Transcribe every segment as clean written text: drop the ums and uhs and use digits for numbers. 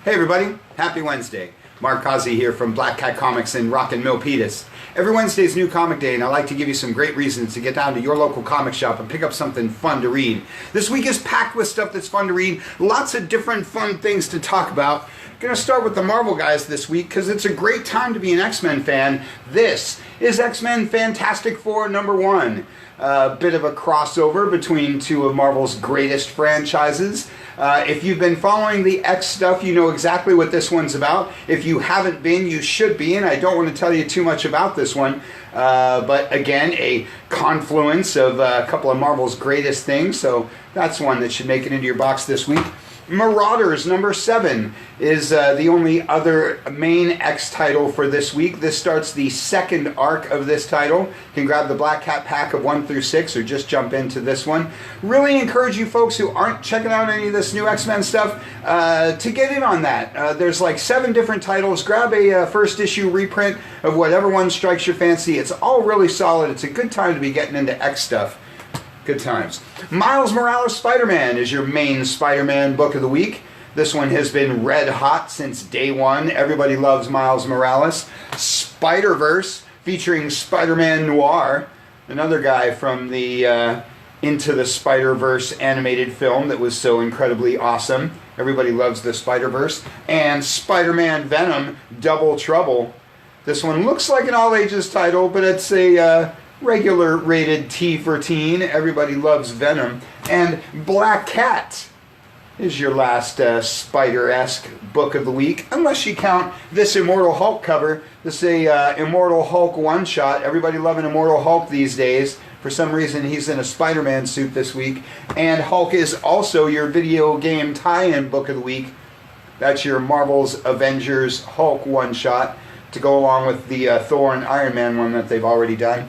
Hey everybody, happy Wednesday. Mark Causey here from Black Cat Comics in rockin Milpitas. Every Wednesday is New Comic Day, and I like to give you some great reasons to get down to your local comic shop and pick up something fun to read. This week is packed with stuff that's fun to read, lots of different fun things to talk about. Going to start with the Marvel guys this week because it's a great time to be an X-Men fan. This is X-Men Fantastic Four #1. A bit of a crossover between two of Marvel's greatest franchises. If you've been following the X stuff, you know exactly what this one's about. If you haven't been, you should be, and I don't want to tell you too much about this one. But again, a confluence of a couple of Marvel's greatest things, so that's one that should make it into your box this week. Marauders #7 is the only other main X title for this week. This starts the second arc of this title. You can grab the Black Cat pack of 1 through 6 or just jump into this one. Really encourage you folks who aren't checking out any of this new X-Men stuff to get in on that. There's like 7 different titles. Grab a first issue reprint of whatever one strikes your fancy. It's all really solid. It's a good time to be getting into X stuff. Good times. Miles Morales Spider-Man is your main Spider-Man book of the week. This one has been red hot since day one. Everybody loves Miles Morales. Spider-Verse featuring Spider-Man Noir, another guy from the Into the Spider-Verse animated film that was so incredibly awesome. Everybody loves the Spider-Verse. And Spider-Man Venom Double Trouble. This one looks like an all-ages title, but it's a regular rated T for teen. Everybody loves Venom. And Black Cat is your last Spider-esque book of the week, unless you count this Immortal Hulk cover. This is a Immortal Hulk one-shot. Everybody loving Immortal Hulk these days. For some reason, he's in a Spider-Man suit this week. And Hulk is also your video game tie-in book of the week. That's your Marvel's Avengers Hulk one-shot to go along with the Thor and Iron Man one that they've already done.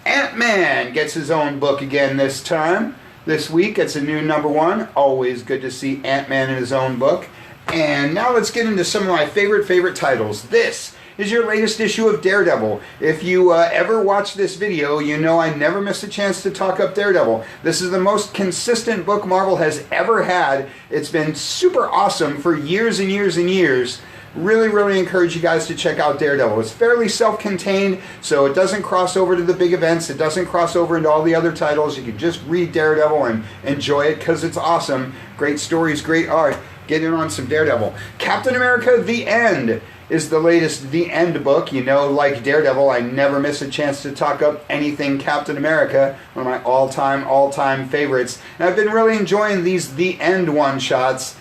Ant-Man gets his own book again this time. This week, it's a new #1. Always good to see Ant-Man in his own book. And now let's get into some of my favorite titles. This is your latest issue of Daredevil. If you ever watch this video, you know I never miss a chance to talk up Daredevil. This is the most consistent book Marvel has ever had. It's been super awesome for years and years and years. Really encourage you guys to check out Daredevil. It's fairly self-contained, so it doesn't cross over to the big events. It doesn't cross over into all the other titles. You can just read Daredevil and enjoy it because it's awesome. Great stories, great art. Get in on some Daredevil. Captain America The End is the latest The End book. You know, like Daredevil, I never miss a chance to talk up anything Captain America. One of my all-time favorites. And I've been really enjoying these The End one-shots.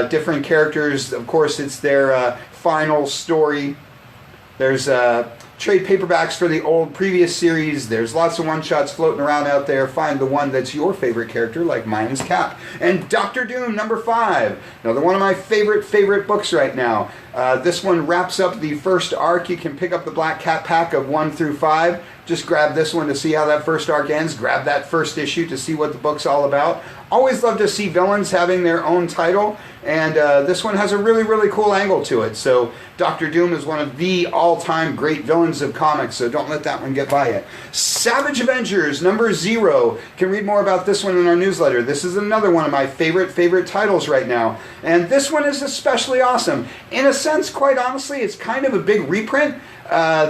Different characters, of course, it's their final story. There's trade paperbacks for the old previous series. There's lots of one-shots floating around out there. Find the one that's your favorite character, like mine is Cap. And Doctor Doom #5, another one of my favorite books right now. This one wraps up the first arc. You can pick up the Black Cat pack of 1 through 5. Just grab this one to see how that first arc ends. Grab that first issue to see what the book's all about. Always love to see villains having their own title, and this one has a really cool angle to it. So Doctor Doom is one of the all-time great villains of comics, so don't let that one get by you. Savage Avengers #0. You can read more about this one in our newsletter. This is another one of my favorite titles right now, and this one is especially awesome. In a sense, quite honestly, it's kind of a big reprint.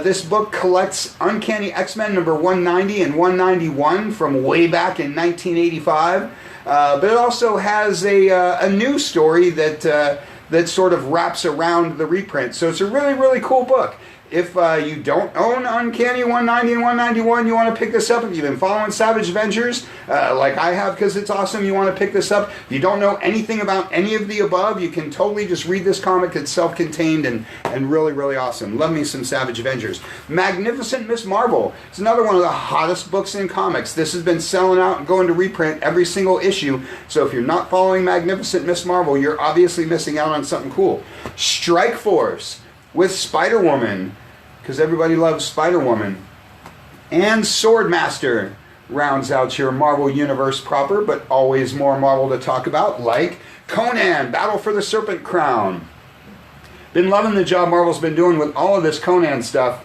This book collects Uncanny X-Men #190 and 191 from way back in 1985. But it also has a new story that sort of wraps around the reprint. So it's a really cool book. If you don't own Uncanny 190 and 191, you want to pick this up. If you've been following Savage Avengers, like I have because it's awesome, you want to pick this up. If you don't know anything about any of the above, you can totally just read this comic. It's self-contained and really awesome. Love me some Savage Avengers. Magnificent Miss Marvel. It's another one of the hottest books in comics. This has been selling out and going to reprint every single issue. So if you're not following Magnificent Miss Marvel, you're obviously missing out on something cool. Strike Force with Spider-Woman, because everybody loves Spider-Woman. And Swordmaster rounds out your Marvel Universe proper, but always more Marvel to talk about, like Conan, Battle for the Serpent Crown. Been loving the job Marvel's been doing with all of this Conan stuff.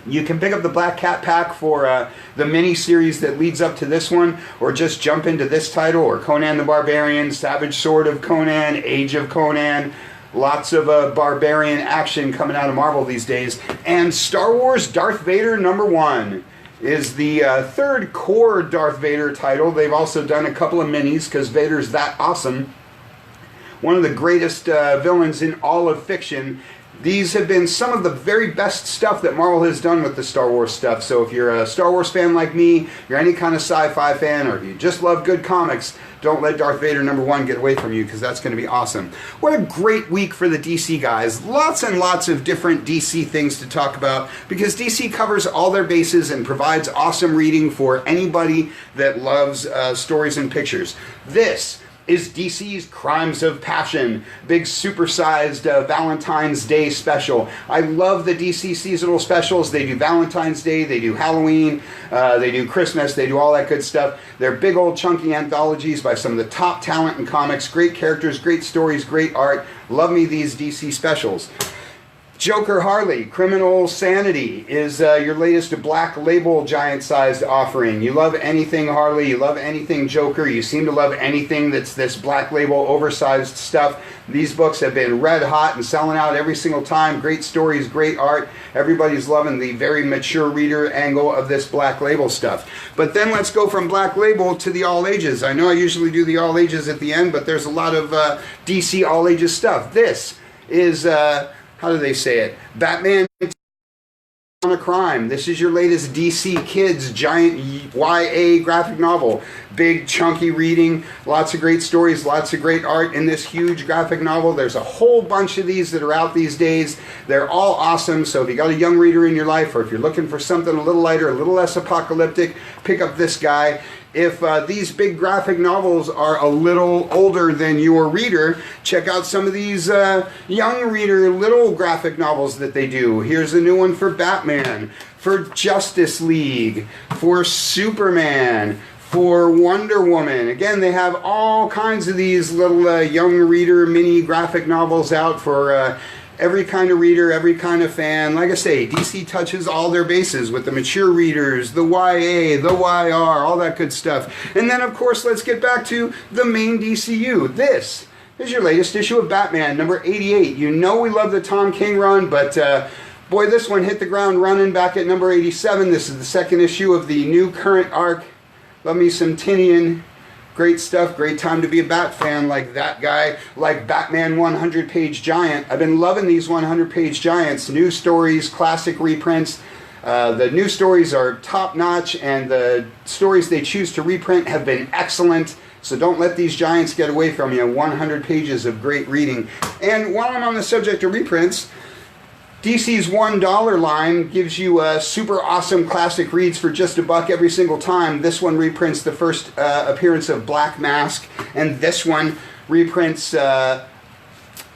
You can pick up the Black Cat pack for the mini-series that leads up to this one, or just jump into this title, or Conan the Barbarian, Savage Sword of Conan, Age of Conan. Lots of barbarian action coming out of Marvel these days. And Star Wars Darth Vader #1 is the third core Darth Vader title. They've also done a couple of minis because Vader's that awesome. One of the greatest villains in all of fiction. These have been some of the very best stuff that Marvel has done with the Star Wars stuff. So if you're a Star Wars fan like me, you're any kind of sci-fi fan, or if you just love good comics, don't let Darth Vader #1 get away from you, because that's going to be awesome. What a great week for the DC guys. Lots and lots of different DC things to talk about, because DC covers all their bases and provides awesome reading for anybody that loves stories and pictures. This is DC's Crimes of Passion, big supersized Valentine's Day special. I love the DC seasonal specials. They do Valentine's Day, they do Halloween, they do Christmas, they do all that good stuff. They're big old chunky anthologies by some of the top talent in comics. Great characters, great stories, great art. Love me these DC specials. Joker Harley, Criminal Sanity is your latest Black Label giant-sized offering. You love anything Harley, you love anything Joker, you seem to love anything that's this Black Label oversized stuff. These books have been red hot and selling out every single time. Great stories, great art. Everybody's loving the very mature reader angle of this Black Label stuff. But then let's go from Black Label to the All Ages. I know I usually do the All Ages at the end, but there's a lot of DC All Ages stuff. This is... how do they say it? Batman on a Crime. This is your latest DC Kids giant YA graphic novel. Big, chunky reading, lots of great stories, lots of great art in this huge graphic novel. There's a whole bunch of these that are out these days. They're all awesome, so if you got a young reader in your life, or if you're looking for something a little lighter, a little less apocalyptic, pick up this guy. If these big graphic novels are a little older than your reader, check out some of these young reader little graphic novels that they do. Here's a new one for Batman, for Justice League, for Superman, for Wonder Woman. Again, they have all kinds of these little young reader mini graphic novels out for every kind of reader, every kind of fan. Like I say, DC touches all their bases with the mature readers, the YA, the YR, all that good stuff. And then, of course, let's get back to the main DCU. This is your latest issue of Batman, number 88. You know we love the Tom King run, but boy, this one hit the ground running back at number 87. This is the second issue of the new current arc. Love me some Tinian. Great stuff, great time to be a Bat fan like that guy, like Batman 100-page giant. I've been loving these 100-page giants. New stories, classic reprints. The new stories are top-notch, and the stories they choose to reprint have been excellent. So don't let these giants get away from you. 100 pages of great reading. And while I'm on the subject of reprints, DC's $1 line gives you super awesome classic reads for just $1 every single time. This one reprints the first appearance of Black Mask, and this one reprints Shadow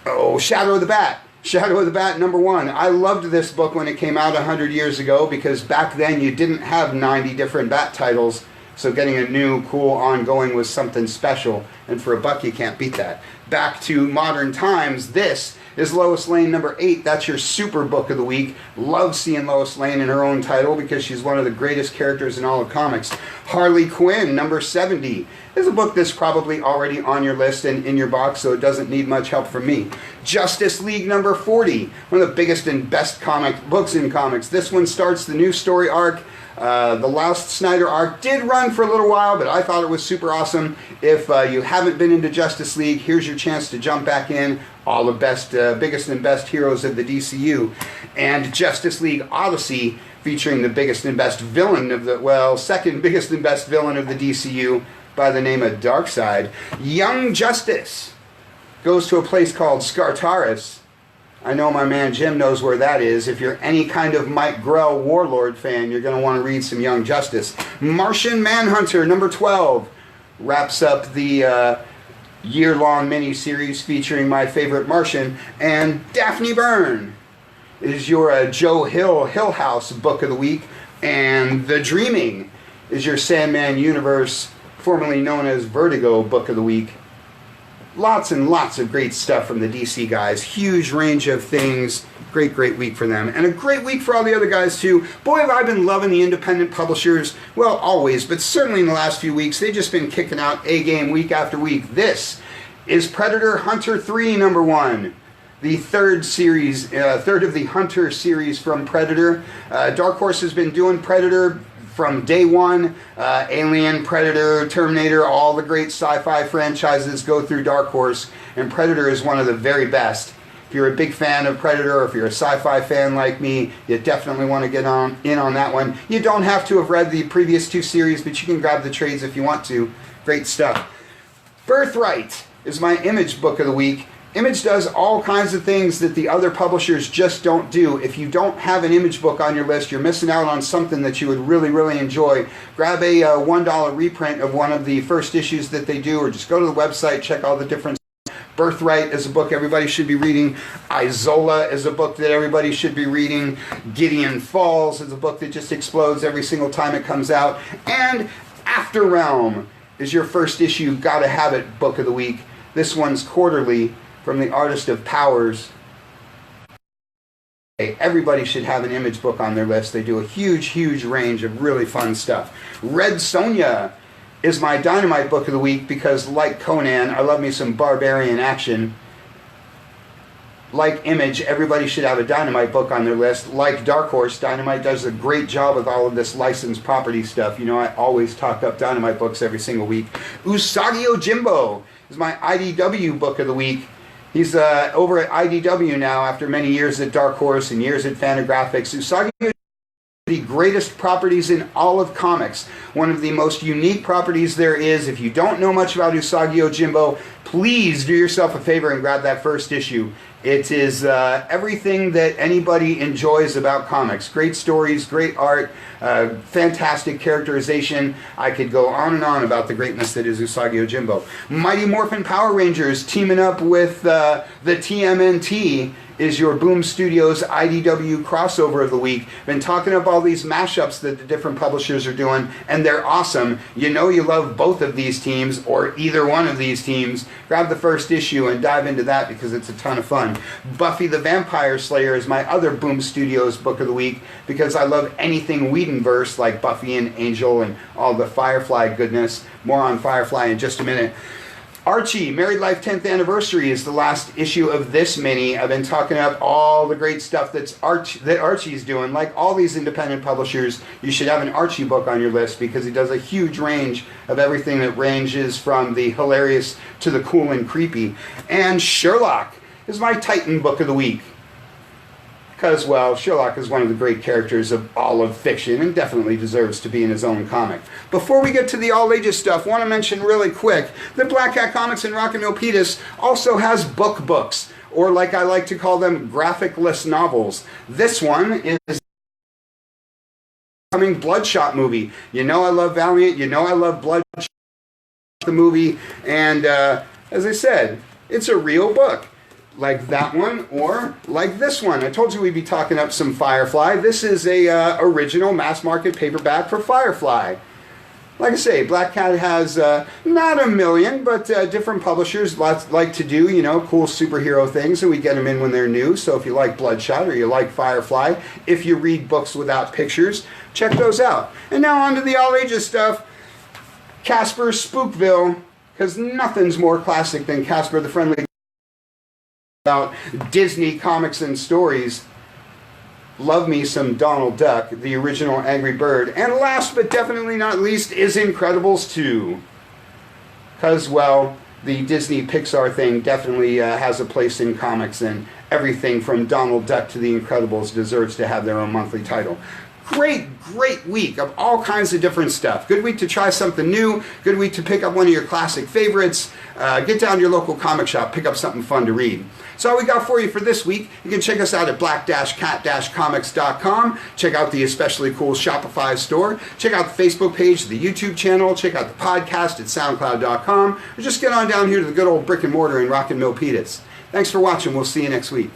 of the Bat. Shadow of the Bat #1. I loved this book when it came out 100 years ago, because back then you didn't have 90 different Bat titles, so getting a new, cool, ongoing was something special, and for $1 you can't beat that. Back to modern times, this is Lois Lane #8. That's your super book of the week. Love seeing Lois Lane in her own title, because she's one of the greatest characters in all of comics. Harley Quinn #70 is a book that's probably already on your list and in your box, so it doesn't need much help from me. Justice League #40, one of the biggest and best comic books in comics. This one starts the new story arc. The last Snyder arc did run for a little while, but I thought it was super awesome. If you haven't been into Justice League, here's your chance to jump back in. All the best, biggest and best heroes of the DCU. And Justice League Odyssey, featuring the biggest and best villain of the, well, second biggest and best villain of the DCU, by the name of Darkseid. Young Justice goes to a place called Skartaris. I know my man Jim knows where that is. If you're any kind of Mike Grell Warlord fan, you're going to want to read some Young Justice. Martian Manhunter #12 wraps up the year-long mini-series featuring my favorite Martian. And Daphne Byrne is your Joe Hill House book of the week. And The Dreaming is your Sandman Universe, formerly known as Vertigo, book of the week. Lots and lots of great stuff from the DC guys. Huge range of things. Great week for them. And a great week for all the other guys, too. Boy, have I been loving the independent publishers. Well, always, but certainly in the last few weeks, they've just been kicking out A-game week after week. This is Predator Hunter 3 #1. the third of the Hunter series from Predator. Dark Horse has been doing Predator from day one. Alien, Predator, Terminator, all the great sci-fi franchises go through Dark Horse, and Predator is one of the very best. If you're a big fan of Predator, or if you're a sci-fi fan like me, you definitely want to get in on that one. You don't have to have read the previous two series, but you can grab the trades if you want to. Great stuff. Birthright is my Image book of the week. Image does all kinds of things that the other publishers just don't do. If you don't have an Image book on your list, you're missing out on something that you would really, really enjoy. Grab a $1 reprint of one of the first issues that they do, or just go to the website, check all the different. Birthright is a book everybody should be reading. Isola is a book that everybody should be reading. Gideon Falls is a book that just explodes every single time it comes out. And After Realm is your first issue, Gotta Have It book of the week. This one's quarterly, from the artist of Powers. Everybody should have an Image book on their list. They do a huge, huge range of really fun stuff. Red Sonja is my Dynamite book of the week because, like Conan, I love me some barbarian action. Like Image, everybody should have a Dynamite book on their list. Like Dark Horse, Dynamite does a great job with all of this licensed property stuff. You know, I always talk up Dynamite books every single week. Usagi Yojimbo is my IDW book of the week. He's over at IDW now after many years at Dark Horse and years at Fantagraphics. Usagi Yojimbo is the greatest properties in all of comics. One of the most unique properties there is. If you don't know much about Usagi Yojimbo, please do yourself a favor and grab that first issue. It is everything that anybody enjoys about comics. Great stories, great art, fantastic characterization. I could go on and on about the greatness that is Usagi Yojimbo. Mighty Morphin Power Rangers teaming up with the TMNT is your Boom Studios IDW crossover of the week. Been talking up all these mashups that the different publishers are doing, and they're awesome. You know you love both of these teams, or either one of these teams. Grab the first issue and dive into that because it's a ton of fun. Buffy the Vampire Slayer is my other Boom Studios book of the week because I love anything Whedonverse like Buffy and Angel and all the Firefly goodness. More on Firefly in just a minute. Archie, Married Life 10th Anniversary is the last issue of this mini. I've been talking up all the great stuff that Archie's doing. Like all these independent publishers, you should have an Archie book on your list because he does a huge range of everything that ranges from the hilarious to the cool and creepy. And Sherlock is my Titan book of the week. Because, well, Sherlock is one of the great characters of all of fiction and definitely deserves to be in his own comic. Before we get to the all-ages stuff, I want to mention really quick that Black Cat Comics and Rockin' Milpitas also has books, or like I like to call them, graphic-less novels. This one is coming Bloodshot movie. You know I love Valiant, you know I love Bloodshot, the movie, and as I said, it's a real book. Like that one, or like this one. I told you we'd be talking up some Firefly. This is a original mass market paperback for Firefly. Like I say, Black Cat has not a million, but different publishers like to do, you know, cool superhero things, and we get them in when they're new. So if you like Bloodshot or you like Firefly, if you read books without pictures, check those out. And now on to the all-ages stuff. Casper Spookville, because nothing's more classic than Casper the Friendly about Disney comics and stories. Love me some Donald Duck, the original Angry Bird. And last but definitely not least is Incredibles 2. Because, well, the Disney Pixar thing definitely has a place in comics, and everything from Donald Duck to the Incredibles deserves to have their own monthly title. Great week of all kinds of different stuff. Good week to try something new. Good week to pick up one of your classic favorites. Get down to your local comic shop, pick up something fun to read. So all we got for you for this week. You can check us out at black-cat-comics.com. Check out the especially cool Shopify store. Check out the Facebook page, the YouTube channel. Check out the podcast at soundcloud.com. Or just get on down here to the good old brick and mortar in Rockin' Milpitas. Thanks for watching. We'll see you next week.